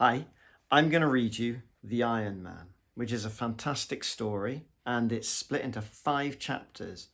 Hi, I'm going to read you The Iron Man, which is a fantastic story, and it's split into 5 chapters.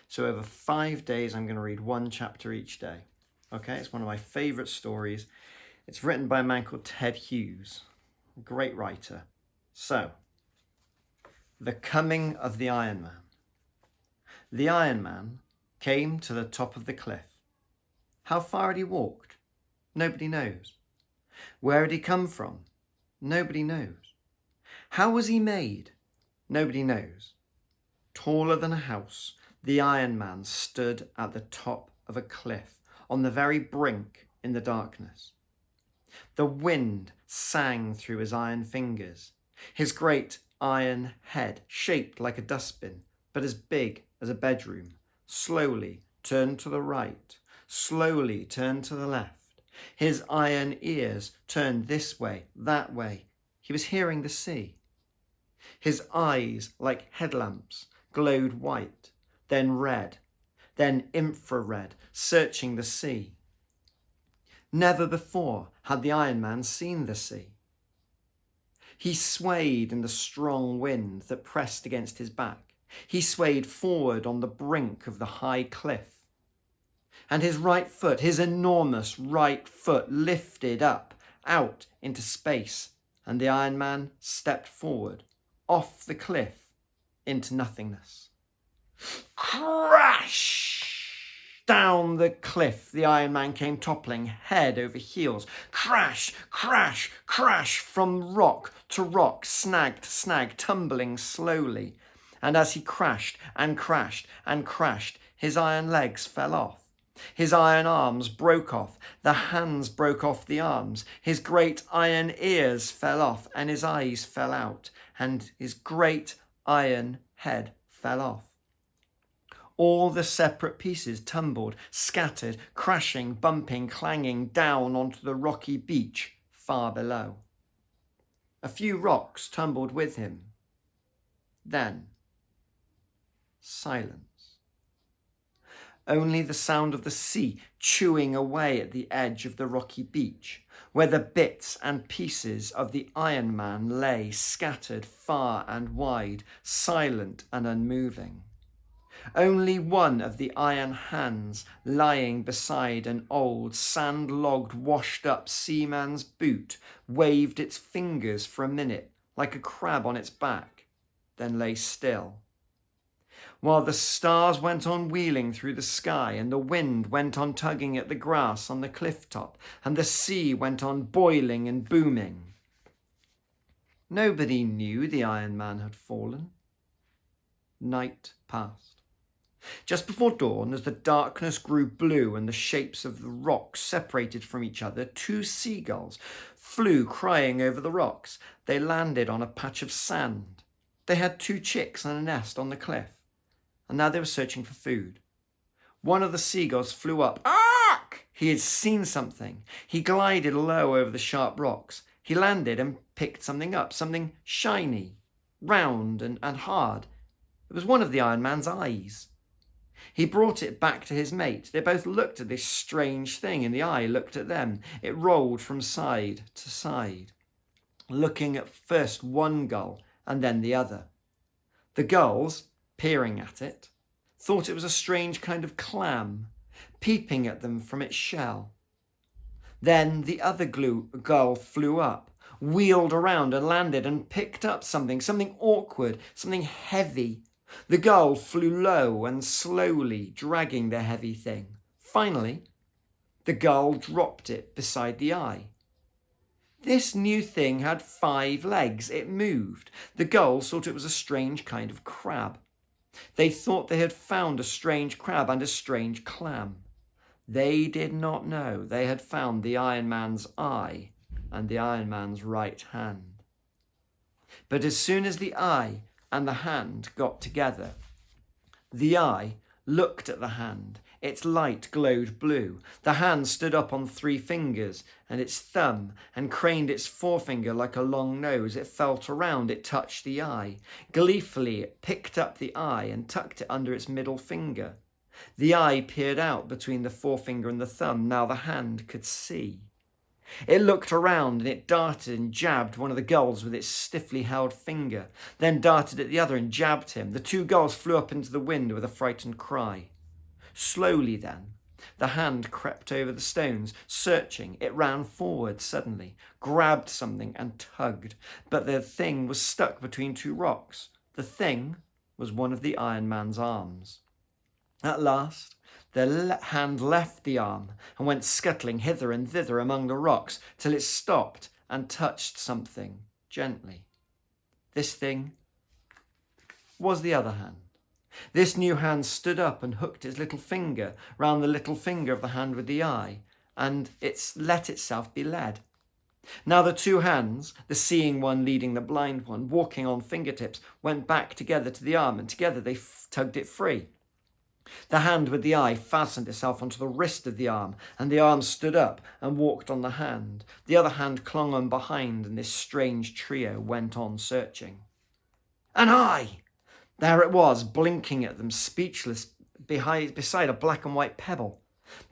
So over 5 days, I'm going to read 1 chapter each day. Okay, it's one of my favourite stories. It's written by a man called Ted Hughes, a great writer. So, The Coming of the Iron Man. The Iron Man came to the top of the cliff. How far had he walked? Nobody knows. Where had he come from? Nobody knows. How was he made? Nobody knows. Taller than a house, the Iron Man stood at the top of a cliff, on the very brink in the darkness. The wind sang through his iron fingers. His great iron head, shaped like a dustbin, but as big as a bedroom, slowly turned to the right, slowly turned to the left. His iron ears turned this way, that way. He was hearing the sea. His eyes, like headlamps, glowed white, then red, then infrared, searching the sea. Never before had the Iron Man seen the sea. He swayed in the strong wind that pressed against his back. He swayed forward on the brink of the high cliff. And his right foot, his enormous right foot, lifted up, out into space, and the Iron Man stepped forward, off the cliff, into nothingness. Crash! Down the cliff, the Iron Man came toppling head over heels. Crash, crash, crash, from rock to rock, snag to snag, tumbling slowly. And as he crashed and crashed and crashed, his iron legs fell off. His iron arms broke off, the hands broke off the arms, his great iron ears fell off, and his eyes fell out, and his great iron head fell off. All the separate pieces tumbled, scattered, crashing, bumping, clanging down onto the rocky beach far below. A few rocks tumbled with him. Then, silence. Only the sound of the sea chewing away at the edge of the rocky beach, where the bits and pieces of the Iron Man lay scattered far and wide, silent and unmoving. Only one of the iron hands lying beside an old sand-logged, washed-up seaman's boot waved its fingers for a minute like a crab on its back, then lay still. While the stars went on wheeling through the sky, and the wind went on tugging at the grass on the cliff top, and the sea went on boiling and booming. Nobody knew the Iron Man had fallen. Night passed. Just before dawn, as the darkness grew blue and the shapes of the rocks separated from each other, 2 seagulls flew crying over the rocks. They landed on a patch of sand. They had 2 chicks and a nest on the cliff. And now they were searching for food. One of the seagulls flew up. Ark! He had seen something. He glided low over the sharp rocks. He landed and picked something up, something shiny, round and hard. It was one of the Iron Man's eyes. He brought it back to his mate. They both looked at this strange thing, and the eye looked at them. It rolled from side to side, looking at first one gull and then the other. The gulls, peering at it, thought it was a strange kind of clam, peeping at them from its shell. Then the other gull flew up, wheeled around and landed and picked up something awkward, something heavy. The gull flew low and slowly, dragging the heavy thing. Finally, the gull dropped it beside the eye. This new thing had 5 legs. It moved. The gulls thought it was a strange kind of crab. They thought they had found a strange crab and a strange clam. They did not know they had found the Iron Man's eye and the Iron Man's right hand. But as soon as the eye and the hand got together, the eye looked at the hand. Its light glowed blue. The hand stood up on 3 fingers and its thumb, and craned its forefinger like a long nose. It felt around. It touched the eye. Gleefully, it picked up the eye and tucked it under its middle finger. The eye peered out between the forefinger and the thumb. Now the hand could see. It looked around and it darted and jabbed one of the gulls with its stiffly held finger, then darted at the other and jabbed him. The two gulls flew up into the wind with a frightened cry. Slowly then, the hand crept over the stones, searching. It ran forward suddenly, grabbed something and tugged, but the thing was stuck between two rocks. The thing was one of the Iron Man's arms. At last, the hand left the arm and went scuttling hither and thither among the rocks till it stopped and touched something gently. This thing was the other hand. This new hand stood up and hooked its little finger round the little finger of the hand with the eye, and it let itself be led. Now the two hands, the seeing one leading the blind one, walking on fingertips, went back together to the arm, and together they tugged it free. The hand with the eye fastened itself onto the wrist of the arm, and the arm stood up and walked on the hand. The other hand clung on behind, and this strange trio went on searching. An eye! There it was, blinking at them, speechless, beside a black and white pebble.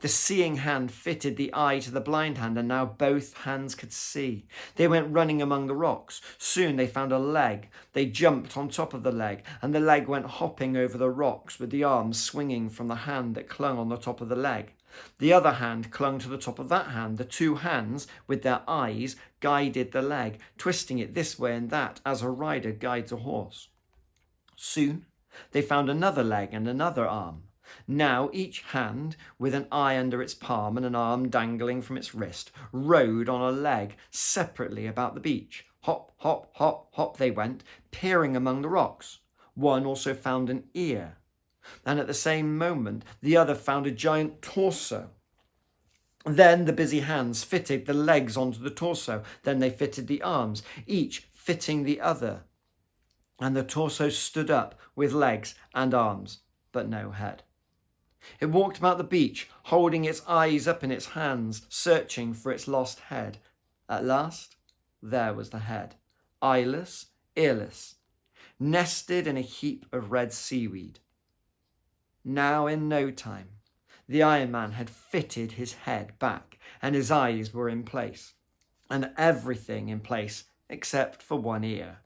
The seeing hand fitted the eye to the blind hand, and now both hands could see. They went running among the rocks. Soon they found a leg. They jumped on top of the leg, and the leg went hopping over the rocks with the arms swinging from the hand that clung on the top of the leg. The other hand clung to the top of that hand. The two hands, with their eyes, guided the leg, twisting it this way and that as a rider guides a horse. Soon they found another leg and another arm. Now each hand, with an eye under its palm and an arm dangling from its wrist, rode on a leg separately about the beach. Hop, hop, hop, hop they went, peering among the rocks. One also found an ear, and at the same moment the other found a giant torso. Then the busy hands fitted the legs onto the torso. Then they fitted the arms, each fitting the other. And the torso stood up with legs and arms, but no head. It walked about the beach, holding its eyes up in its hands, searching for its lost head. At last, there was the head, eyeless, earless, nested in a heap of red seaweed. Now, in no time, the Iron Man had fitted his head back, and his eyes were in place, and everything in place except for one ear.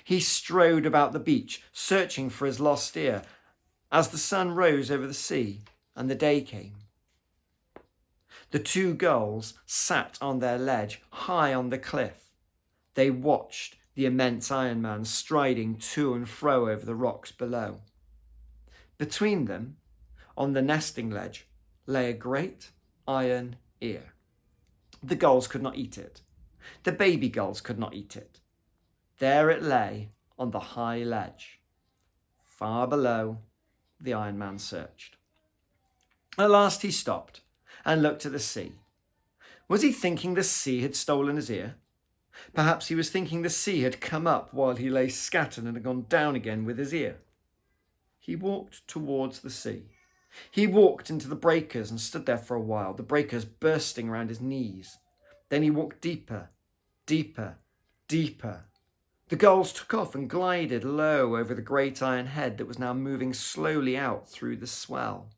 He strode about the beach, searching for his lost ear, as the sun rose over the sea and the day came. The two gulls sat on their ledge, high on the cliff. They watched the immense Iron Man striding to and fro over the rocks below. Between them, on the nesting ledge, lay a great iron ear. The gulls could not eat it. The baby gulls could not eat it. There it lay on the high ledge. Far below, the Iron Man searched. At last he stopped and looked at the sea. Was he thinking the sea had stolen his ear? Perhaps he was thinking the sea had come up while he lay scattered and had gone down again with his ear. He walked towards the sea. He walked into the breakers and stood there for a while, the breakers bursting around his knees. Then he walked deeper, deeper, deeper. The gulls took off and glided low over the great iron head that was now moving slowly out through the swell.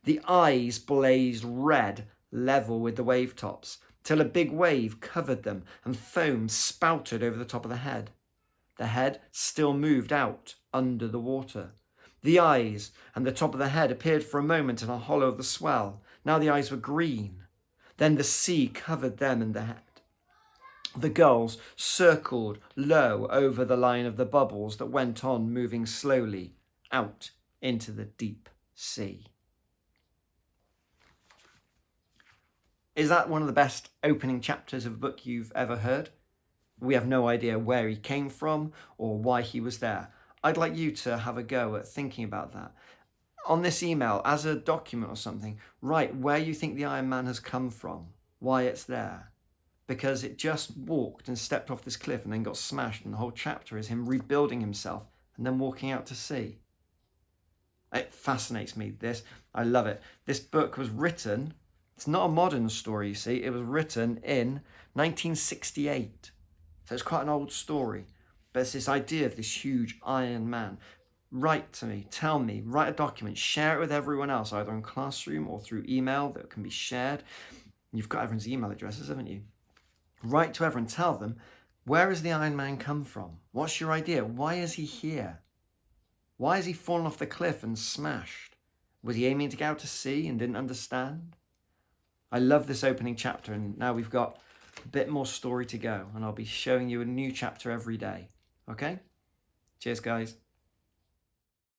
The eyes blazed red, level with the wave tops, till a big wave covered them and foam spouted over the top of the head. The head still moved out under the water. The eyes and the top of the head appeared for a moment in a hollow of the swell. Now the eyes were green. Then the sea covered them and the head. The gulls circled low over the line of the bubbles that went on moving slowly out into the deep sea. Is that one of the best opening chapters of a book you've ever heard? We have no idea where he came from or why he was there. I'd like you to have a go at thinking about that. On this email, as a document or something, write where you think the Iron Man has come from, why it's there. Because it just walked and stepped off this cliff and then got smashed, and the whole chapter is him rebuilding himself and then walking out to sea. It fascinates me, this. I love it. This book was written, it's not a modern story, you see, it was written in 1968. So it's quite an old story. But it's this idea of this huge Iron Man. Write to me, tell me, write a document, share it with everyone else, either in classroom or through email that can be shared. You've got everyone's email addresses, haven't you? Write to everyone, tell them, where has the Iron Man come from? What's your idea? Why is he here? Why has he fallen off the cliff and smashed? Was he aiming to get out to sea and didn't understand? I love this opening chapter, and now we've got a bit more story to go, and I'll be showing you a new chapter every day. Okay? Cheers, guys.